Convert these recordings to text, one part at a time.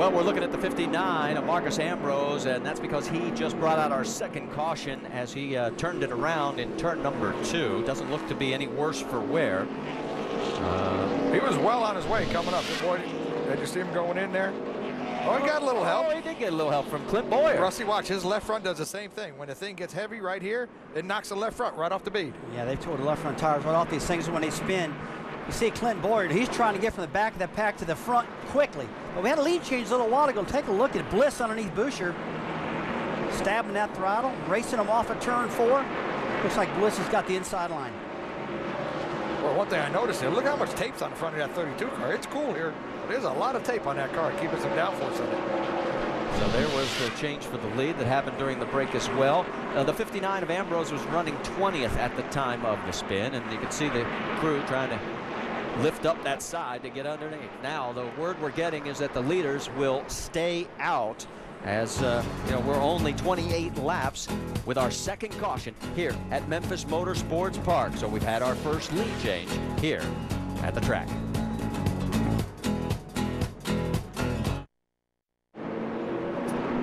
Well, we're looking at the 59 of Marcus Ambrose, and that's because he just brought out our second caution as he turned it around in turn number 2. Doesn't look to be any worse for wear. He was well on his way coming up. Boy, did you see him going in there? Oh, he got a little help. Oh, he did get a little help from Clint Boyer. Rusty, watch. His left front does the same thing. When the thing gets heavy right here, it knocks the left front right off the bead. Yeah, they've tore the left front tires right off these things when they spin. You see Clint Boyer, he's trying to get from the back of the pack to the front quickly. But we had a lead change a little while ago. Take a look at Bliss underneath Boucher. Stabbing that throttle, racing him off of turn 4. Looks like Bliss has got the inside line. Well, one thing I noticed here, look how much tape's on the front of that 32 car. It's cool here. There's a lot of tape on that car, keeping some downforce in it. So there was the change for the lead that happened during the break as well. The 59 of Ambrose was running 20th at the time of the spin, and you can see the crew trying to lift up that side to get underneath. Now, the word we're getting is that the leaders will stay out as we're only 28 laps with our second caution here at Memphis Motorsports Park. So we've had our first lead change here at the track.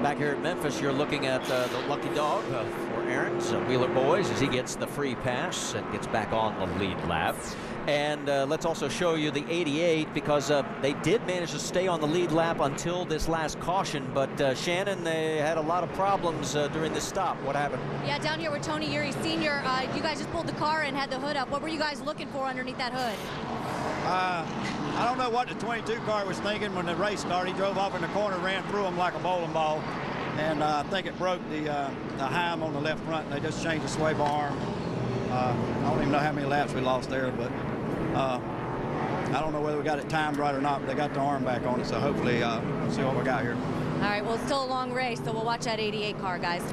Back here at Memphis, you're looking at the lucky dog for Aaron's Wheeler Boys as he gets the free pass and gets back on the lead lap. And let's also show you the 88 because they did manage to stay on the lead lap until this last caution. But Shannon, they had a lot of problems during this stop. What happened? Yeah, down here with Tony Urey Sr., you guys just pulled the car and had the hood up. What were you guys looking for underneath that hood? I don't know what the 22 car was thinking when the race started. He drove off in the corner, ran through him like a bowling ball. And I think it broke the ham on the left front. And they just changed the sway bar arm. I don't even know how many laps we lost there, but I don't know whether we got it timed right or not, but they got the arm back on it, so hopefully we'll see what we got here. All right, well, it's still a long race, so we'll watch that 88 car, guys.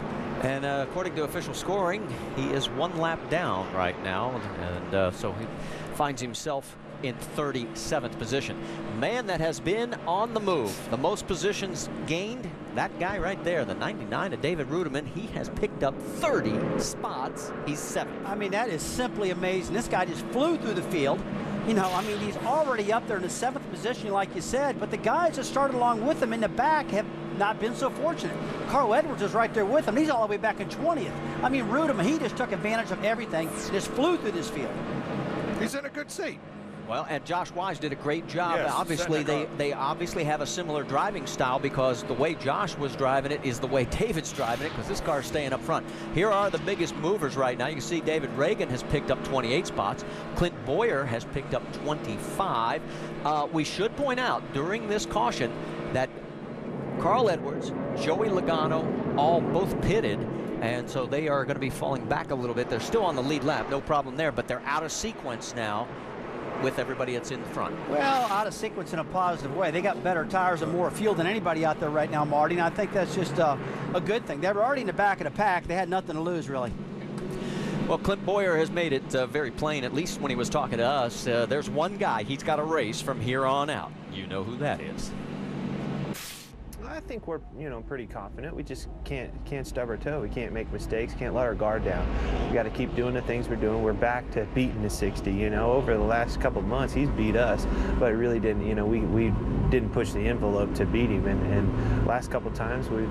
And according to official scoring, he is 1 lap down right now, and so he finds himself in 37th position. Man that has been on the move, the most positions gained, that guy right there, the 99 of David Ruderman, he has picked up 30 spots. He's 7th. I mean, that is simply amazing. This guy just flew through the field. You know, I mean, he's already up there in the 7th position, like you said, but the guys that started along with him in the back have not been so fortunate. Carl Edwards is right there with him. He's all the way back in 20th. I mean, Ruderman, he just took advantage of everything, just flew through this field. He's in a good seat. Well, and Josh Wise did a great job. Yes, obviously, they obviously have a similar driving style because the way Josh was driving it is the way David's driving it because this car's staying up front. Here are the biggest movers right now. You can see David Reagan has picked up 28 spots. Clint Boyer has picked up 25. We should point out during this caution that Carl Edwards, Joey Logano, both pitted. And so they are going to be falling back a little bit. They're still on the lead lap, no problem there, but they're out of sequence now with everybody that's in the front. Well, out of sequence in a positive way. They got better tires and more fuel than anybody out there right now, Marty, and I think that's just a good thing. They were already in the back of the pack. They had nothing to lose, really. Well, Clint Boyer has made it very plain, at least when he was talking to us. There's one guy he's got to race from here on out. You know who that is. I think we're, pretty confident. We just can't stub our toe. We can't make mistakes. Can't let our guard down. We got to keep doing the things we're doing. We're back to beating the 60. Over the last couple of months, he's beat us, but it really didn't. We didn't push the envelope to beat him. And last couple of times we've,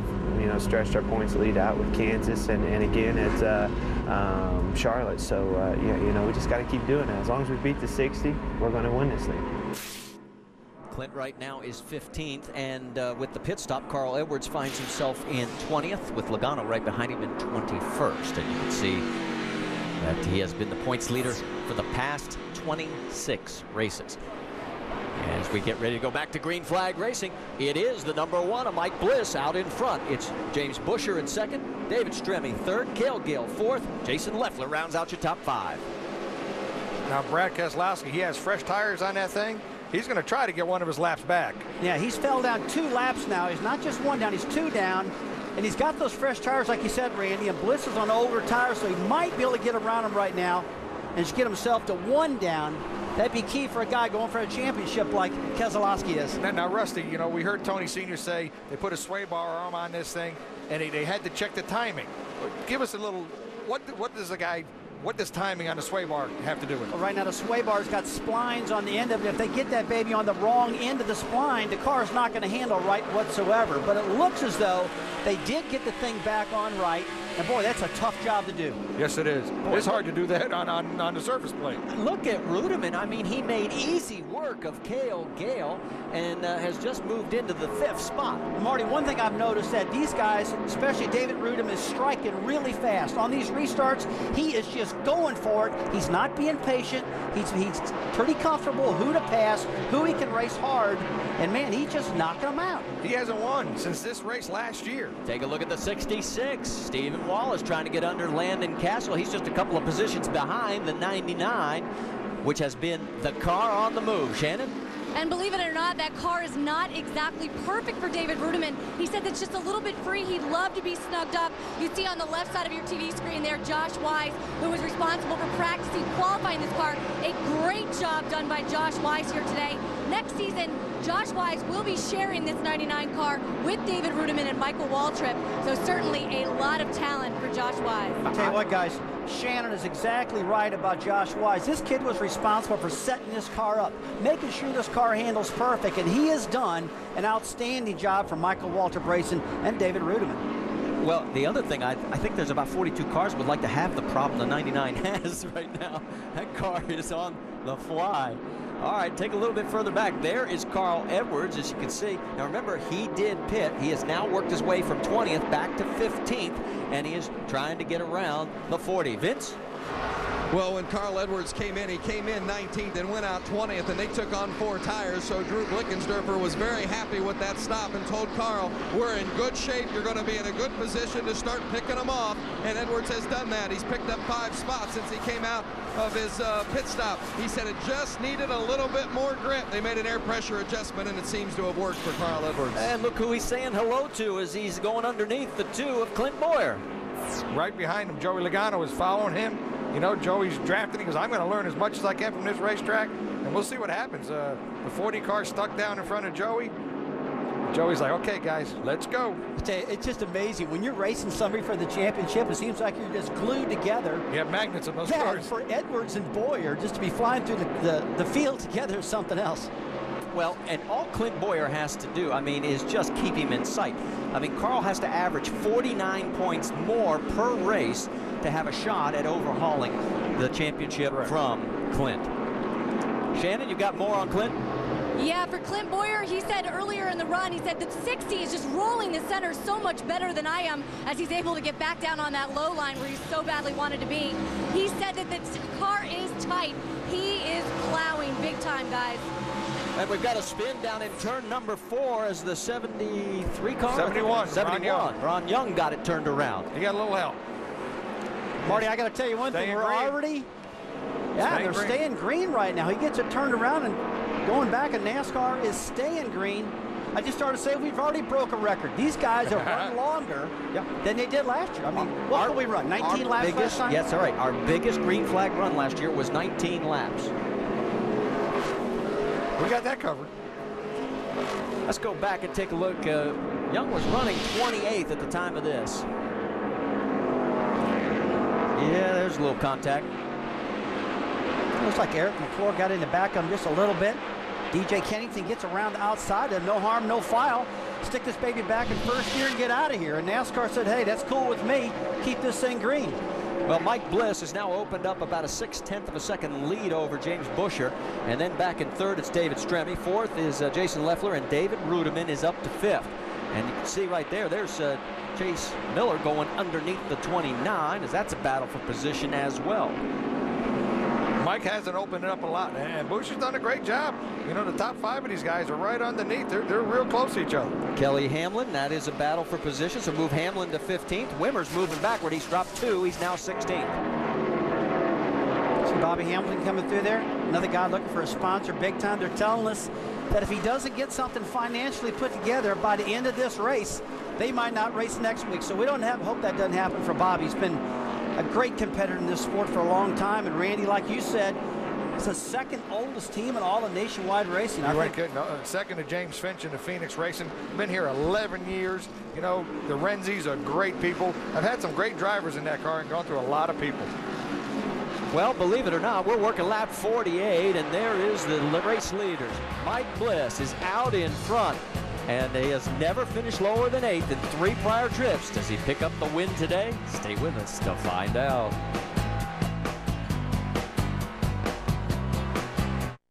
stretched our points lead out with Kansas and again at Charlotte. So we just got to keep doing that. As long as we beat the 60, we're going to win this thing. Clint right now is 15th, and with the pit stop, Carl Edwards finds himself in 20th, with Logano right behind him in 21st. And you can see that he has been the points leader for the past 26 races. As we get ready to go back to green flag racing, it is the #1 of Mike Bliss out in front. It's James Busher in 2nd, David Stremme 3rd, Cale Gill 4th, Jason Leffler rounds out your top 5. Now, Brad Keselowski, he has fresh tires on that thing. He's going to try to get one of his laps back. Yeah, he's fell down 2 laps now. He's not just 1 down, he's 2 down. And he's got those fresh tires, like you said, Randy. And Bliss is on older tires, so he might be able to get around him right now and just get himself to 1 down. That'd be key for a guy going for a championship like Keselowski is. Now, Rusty, we heard Tony Sr. say they put a sway bar arm on this thing, and they had to check the timing. Give us a little, what does the guy what does timing on the sway bar have to do with it? Well, right now the sway bar's got splines on the end of it. If they get that baby on the wrong end of the spline, the car is not going to handle right whatsoever. But it looks as though they did get the thing back on right. And boy, that's a tough job to do. Yes, it is. Boy, it's hard to do that on the surface plate. Look at Rudeman. I mean, he made easy work of Cale Gale and has just moved into the 5th spot. Marty, one thing I've noticed that these guys, especially David Rudeman, is striking really fast. On these restarts, he is just going for it. He's not being patient. He's pretty comfortable who to pass, who he can race hard, and man, he's just knocking them out. He hasn't won since this race last year. Take a look at the 66. Stephen Wallace trying to get under Landon Castle. He's just a couple of positions behind the 99, which has been the car on the move. Shannon? And believe it or not, that car is not exactly perfect for David Rudeman. He said it's just a little bit free. He'd love to be snugged up. You see on the left side of your TV screen there, Josh Wise, who was responsible for practicing, qualifying this car. A great job done by Josh Wise here today. Next season, Josh Wise will be sharing this 99 car with David Rudeman and Michael Waltrip. So certainly a lot of talent for Josh Wise. I'll tell you what, guys, Shannon is exactly right about Josh Wise. This kid was responsible for setting this car up, making sure this car handles perfect, and he has done an outstanding job for Michael Waltrip Racing and David Rudeman. Well, the other thing, I think there's about 42 cars would like to have the problem the 99 has right now. That car is on the fly. All right, take a little bit further back. There is Carl Edwards, as you can see. Now remember, he did pit. He has now worked his way from 20th back to 15th, and he is trying to get around the 40. Vince? Well, when Carl Edwards came in, he came in 19th and went out 20th, and they took on 4 tires. So Drew Blickensderfer was very happy with that stop and told Carl, we're in good shape. You're going to be in a good position to start picking them off. And Edwards has done that. He's picked up 5 spots since he came out of his pit stop. He said it just needed a little bit more grip. They made an air pressure adjustment, and it seems to have worked for Carl Edwards. And look who he's saying hello to as he's going underneath the 2 of Clint Boyer. Right behind him, Joey Logano is following him. You know, Joey's drafting. He goes, I'm going to learn as much as I can from this racetrack, and we'll see what happens. The 40 car stuck down in front of Joey. Joey's like, okay, guys, let's go. It's just amazing. When you're racing somebody for the championship, it seems like you're just glued together. You have magnets in those Yeah, cars. for Edwards and Boyer, just to be flying through the field together is something else. Well, and all Clint Boyer has to do, I mean, is just keep him in sight. I mean, Carl has to average 49 points more per race to have a shot at overhauling the championship from Clint. Shannon, you got more on Clint? Yeah, for Clint Boyer, he said earlier in the run, he said that 60 is just rolling the center so much better than I am as he's able to get back down on that low line where he so badly wanted to be. He said that the car is tight. He is plowing big time, guys. And we've got a spin down in turn number 4 as the 73 car? 71. 71. Ron Young got it turned around. He got a little help. Marty, I got to tell you one thing. We're already, they're staying green right now. He gets it turned around and going back, and NASCAR is staying green. I just started to say we've already broke a record. These guys have run longer than they did last year. I mean, what did we run? 19 laps last time? Yes, all right. Our biggest green flag run last year was 19 laps. We got that covered. Let's go back and take a look. Young was running 28th at the time of this. Yeah, there's a little contact. Looks like Eric McClure got in the back of him just a little bit. DJ Kennington gets around the outside of no harm, no foul. Stick this baby back in first gear and get out of here. And NASCAR said, hey, that's cool with me. Keep this thing green. Well, Mike Bliss has now opened up about a 0.6 of a second lead over James Busher. And then back in third, it's David Stremme. Fourth is Jason Leffler, and David Rudeman is up to 5th. And you can see right there, there's Chase Miller going underneath the 29, as that's a battle for position as well. Mike hasn't opened it up a lot, and Bush has done a great job. You know, the top 5 of these guys are right underneath. They're real close to each other. Kelly Hamlin, that is a battle for position, so move Hamlin to 15th. Wimmer's moving backward. He's dropped 2. He's now 16th. See Bobby Hamilton coming through there. Another guy looking for a sponsor big time. They're telling us that if he doesn't get something financially put together by the end of this race, they might not race next week. So we don't hope that doesn't happen for Bobby. He's been a great competitor in this sport for a long time. And Randy, like you said, it's the second oldest team in all of nationwide racing. Second to James Finch in the Phoenix Racing. Been here 11 years. You know, the Renzis are great people. I've had some great drivers in that car and gone through a lot of people. Well, believe it or not, we're working lap 48, and there is the race leaders. Mike Bliss is out in front, and he has never finished lower than 8th in 3 prior trips. Does he pick up the win today? Stay with us to find out.